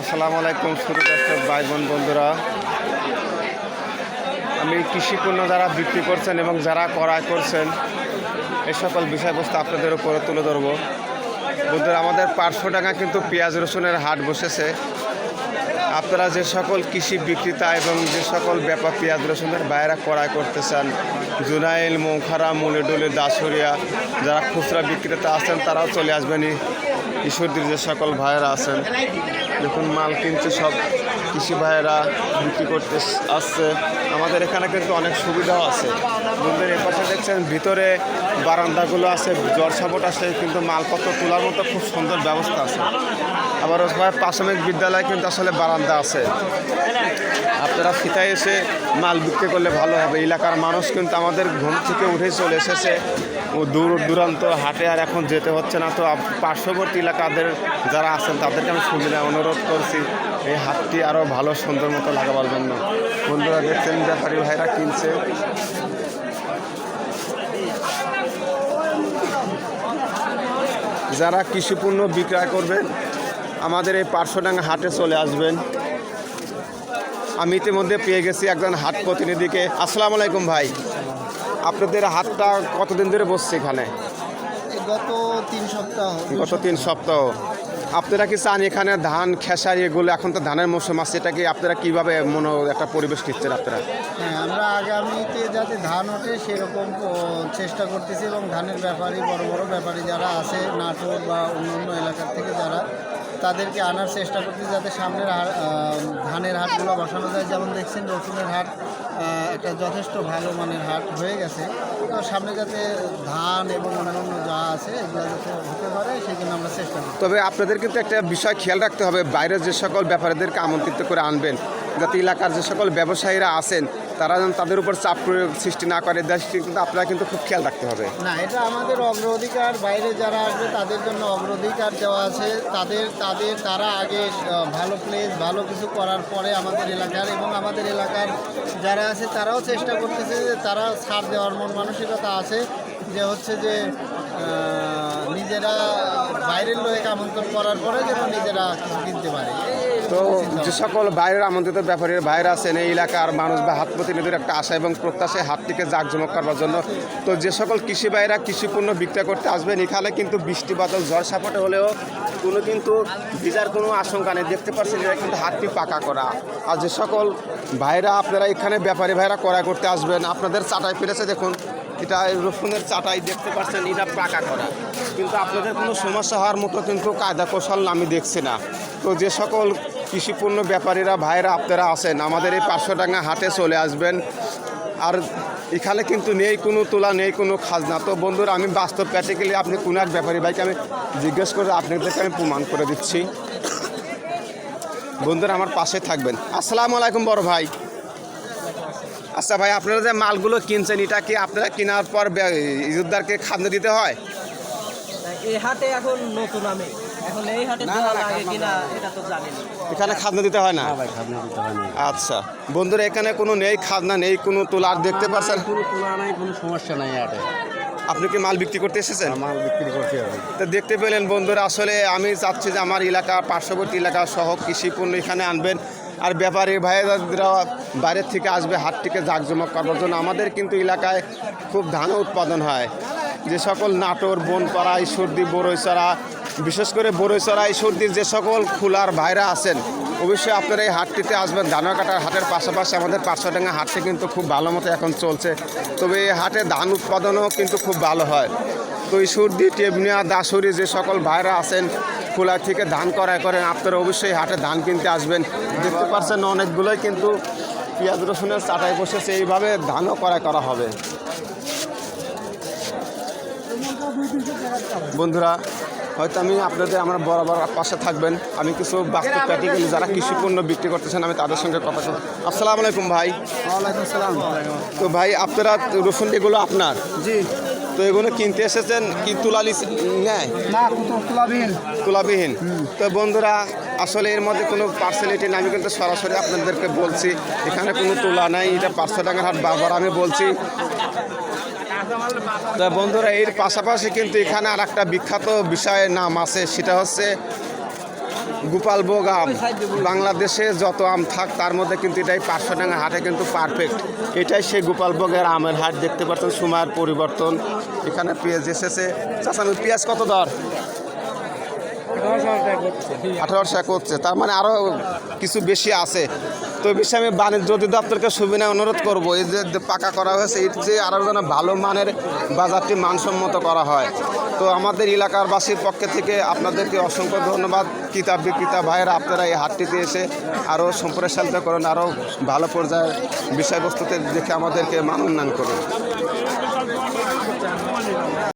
আসসালামু আলাইকুম শুরু দর্শক ভাই বোন বন্ধুরা, আমি কৃষি পণ্য যারা বিক্রি করছেন এবং যারা ক্রয় করছেন এই সকল বিষয়বস্তু আপনাদের উপরে তুলে ধরব। বন্ধুরা, আমাদের 500 টাকা কিন্তু পেঁয়াজ রসুনের হাট বসেছে। আপনারা যে সকল কৃষি বিক্রেতা এবং যে সকল ব্যাপক পেঁয়াজ রসুনের বাইরা ক্রয় করতে চান, জুনাইল, মৌখারা, মুলেডুলি, দাসুরিয়া যারা খুচরা বিক্রেতা আছেন তারাও চলে আসবেন। ঈশ্বরদীর যে সকল ভাইয়েরা আছেন, দেখুন মাল কিনছে, সব কৃষি ভাইয়েরা বিক্রি করতে আসছে। আমাদের এখানে কিন্তু অনেক সুবিধাও আছে। বন্ধুদের এপাশে দেখছেন ভিতরে বারান্দাগুলো আছে, জ্বর সাপোর্ট আসে, কিন্তু মালপত্র তোলার মতো খুব সুন্দর ব্যবস্থা আছে। আবার প্রাথমিক বিদ্যালয়ে কিন্তু আসলে বারান্দা আছে। আপনারা ফিতায় এসে মাল বিক্রি করলে ভালো হবে। এলাকার মানুষ কিন্তু আমাদের ঘুম থেকে উঠে চলে এসেছে, ও দূর দূরান্ত হাটে আর এখন যেতে হচ্ছে না। তো পার্শ্ববর্তী এলাকাদের যারা আছেন তাদেরকে আমি সুবিধা অনুরোধ করছি এই হাটটি আরও ভালো সুন্দর মতো লাগাবার জন্য। বন্ধুরা দেখছেন ব্যাপারী ভাইরা কিনছে। যারা কৃষিপণ্য বিক্রয় করবেন আমাদের এই 500 টাকা হাটে চলে আসবেন। আমি ইতিমধ্যে পেয়ে গেছি একজন হাট প্রতিনিধিকে। আসসালামু আলাইকুম ভাই, আপনাদের হাটটা কতদিন ধরে বসছে এখানে? গত 3 সপ্তাহ। গত 3 সপ্তাহ। আপনারা কি চান এখানে ধান খেসারি এগুলো, এখন তো ধানের মৌসুম আছে, এটা কি আপনারা কীভাবে একটা পরিবেশ নিচ্ছেন আপনারা? হ্যাঁ, আমরা আগামীতে যাতে ধান ওঠে সেরকম চেষ্টা করতেছি এবং ধানের ব্যাপারী বড় বড় ব্যাপারী যারা আছে নাটোর বা অন্যান্য এলাকার থেকে যারা, তাদেরকে আনার চেষ্টা করতেছি যাতে সামনের ধানের হাটগুলো বসানো যায়। যেমন দেখছেন রসুনের হাট একটা যথেষ্ট ভালো মানের হাট হয়ে গেছে। তো সামনে যাতে ধান এবং অন্যান্য যা আছে এগুলো যাতে হতে পারে সেই জন্য আমরা চেষ্টা করি। তবে আপনাদের কিন্তু একটা বিষয় খেয়াল রাখতে হবে, বাইরের যে সকল ব্যাপারীদেরকে আমন্ত্রিত করে আনবেন, যাতে এলাকার যে সকল ব্যবসায়ীরা আছেন তারা যেন তাদের উপর চাপ প্রয়োগ সৃষ্টি না করে, কিন্তু আপনারা কিন্তু খুব খেয়াল রাখতে হবে। না, এটা আমাদের অগ্রাধিকার। বাইরে যারা আসবে তাদের জন্য অগ্রাধিকার দেওয়া আছে। তারা আগে ভালো প্লেস ভালো কিছু করার পরে আমাদের এলাকার এবং আমাদের এলাকার যারা আছে তারাও চেষ্টা করতেছে যে তারা ছাড় দেওয়ার মন মানসিকতা আছে, যে হচ্ছে যে নিজেরা বাইরের লোককে আমন্ত্রণ করার পরে যেন নিজেরা কিছু কিনতে পারে। তো যে সকল বাইরের আমন্ত্রিত ব্যাপারীর বাইরে আছেন, এই এলাকার মানুষ বা হাট প্রতিনিধির একটা আশা এবং প্রত্যাশায় হাটটিকে জাঁকজমক করবার জন্য, তো যে সকল কৃষি ভাইরা কৃষিপণ্য বিক্রয় করতে আসবেন, এখানে কিন্তু বৃষ্টি বাদল ঝড় সাপটে হলেও কিন্তু ভিজার কোনো আশঙ্কা নেই। দেখতে পাচ্ছেন এটা কিন্তু হাটটি পাকা করা। আর যে সকল ভাইরা আপনারা এখানে ব্যাপারী ভাইরা ক্রয় করতে আসবেন, আপনাদের চাটাই ফিরেছে, দেখুন এটা রসুনের চাটাই দেখতে পাচ্ছেন, এটা পাকা করা, কিন্তু আপনাদের কোনো সমস্যা হওয়ার মতো কিন্তু কায়দা কৌশল আমি দেখছি না। তো যে সকল কৃষিপণ্য ব্যাপারীরা ভাইরা আপনারা আছেন আমাদের এই 500 টাকা হাটে চলে আসবেন। আর এখানে কিন্তু নেই কোনো তোলা, নেই কোনো খাজনা। তো বন্ধুরা, আমি বাস্তব প্র্যাকটিক্যালি আপনি কোনো এক ব্যাপারী ভাইকে আমি জিজ্ঞেস করে আপনাদেরকে আমি প্রমাণ করে দিচ্ছি। বন্ধুরা আমার পাশে থাকবেন। আসসালামু আলাইকুম বড় ভাই। আচ্ছা ভাই, আপনারা যে মালগুলো কিনছেন এটা কি আপনারা কেনার পর ইজুদ্দারকে খাজনা দিতে হয়? এই হাটে এখন নতুন, আমি এখন এই হাটে লাগে কিনা এটা তো জানি না। এখানে খাজনা দিতে হয় না? ভাই, খাজনা দিতে হয় না। আচ্ছা বন্ধুরা, এখানে কোনো নেই খাজনা, নেই কোনো তোলা। আর দেখতে পাচ্ছেন কোনো তোলা নাই, কোনো সমস্যা নাই। হাটে আপনি কি মাল বিক্রি করতে এসেছেন? মাল বিক্রি করতে হবে। তো দেখতে পেলেন বন্ধুরা, আসলে আমি চাচ্ছি যে আমার এলাকা পার্শ্ববর্তী এলাকা সহ কৃষি পণ্য এখানে আনবেন। আর ব্যাপারী ভাইয়েরা বাইরের থেকে আসবে হাটটিকে জাঁকজমক করবার জন্য। আমাদের কিন্তু এলাকায় খুব ধান উৎপাদন হয়। যে সকল নাটোর, বনপাড়া, ঈশ্বরদী, বড়ইছড়া, বিশেষ করে বড়ইছড়া, ঈশ্বরদীর যে সকল খুলার ভাইরা আছেন অবশ্যই আপনারা এই হাটটিতে আসবেন। ধানের কাটার হাটের পাশাপাশি আমাদের 500 টাকা হাটটি কিন্তু খুব ভালো মতো এখন চলছে। তবে এই হাটে ধান উৎপাদনও কিন্তু খুব ভালো হয়। তো ঈশ্বরদী, টেবনিয়া, দাসুরি যে সকল ভাইরা আছেন খোলা থেকে ধান ক্রয় করেন, আপনারা অবশ্যই হাটে ধান কিনতে আসবেন। দেখতে পাচ্ছেন অনেকগুলোই কিন্তু পেঁয়াজ রসুনের চাটাই বসেছে, এইভাবে ধানও ক্রয় করা হবে। বন্ধুরা, হয়তো আমি আপনাদের আমার বরাবর পাশে থাকবেন। আমি কিছু বাস্তব প্র্যাকটিক্যালি যারা কৃষিপণ্য বিক্রি করতেছেন আমি তাদের সঙ্গে কথা বলব। আসসালামু আলাইকুম ভাই। ওয়ালাইকুম আসসালাম। তো ভাই, আপনারা রসুন এগুলো আপনার? জি। তো এগুলো কিনতে এসেছেন কি তুলালি নেয়? না, তোলাবিহীন। তুলাবিহীন। তো বন্ধুরা, আসলে এর মধ্যে কোনো পার্সেলিটি নেই। আমি কিন্তু সরাসরি আপনাদেরকে বলছি এখানে কোনো তুলা নাই। এটা 500 টাকার হাট, বারবার আমি বলছি। তো বন্ধুরা, এর পাশাপাশি কিন্তু এখানে আর একটা বিখ্যাত বিষয়ের নাম আছে, সেটা হচ্ছে গোপালভোগ আম বাংলাদেশে যত আম থাক তার মধ্যে কিন্তু এটাই 500 হাটে কিন্তু পারফেক্ট। এটাই সেই গোপালভোগের আমের হাট। দেখতে পাচ্ছেন সময়ের পরিবর্তন। এখানে পেঁয়াজ এসেছে। চাচা পেঁয়াজ কত দর? 1800 করছে, তার মানে আরও কিছু বেশি আছে। তো এই বিষয়ে আমি বাণিজ্য অধিদপ্তরকে সুবিনয় অনুরোধ করব, এই যে পাকা করা হয়েছে এর যে আরও যেন ভালো মানের বাজারটি মানসম্মত করা হয়। তো আমাদের এলাকার বাসীর পক্ষে থেকে আপনাদেরকে অসংখ্য ধন্যবাদ। কিতাব বিক্রেতা ভাইয়েরা, আপনারা এই হাটটিতে এসে আরও সম্প্রসারিত করুন, আরও ভালো পর্যায়ের বিষয়বস্তুতে দেখে আমাদেরকে মান উন্নয়ন করুন।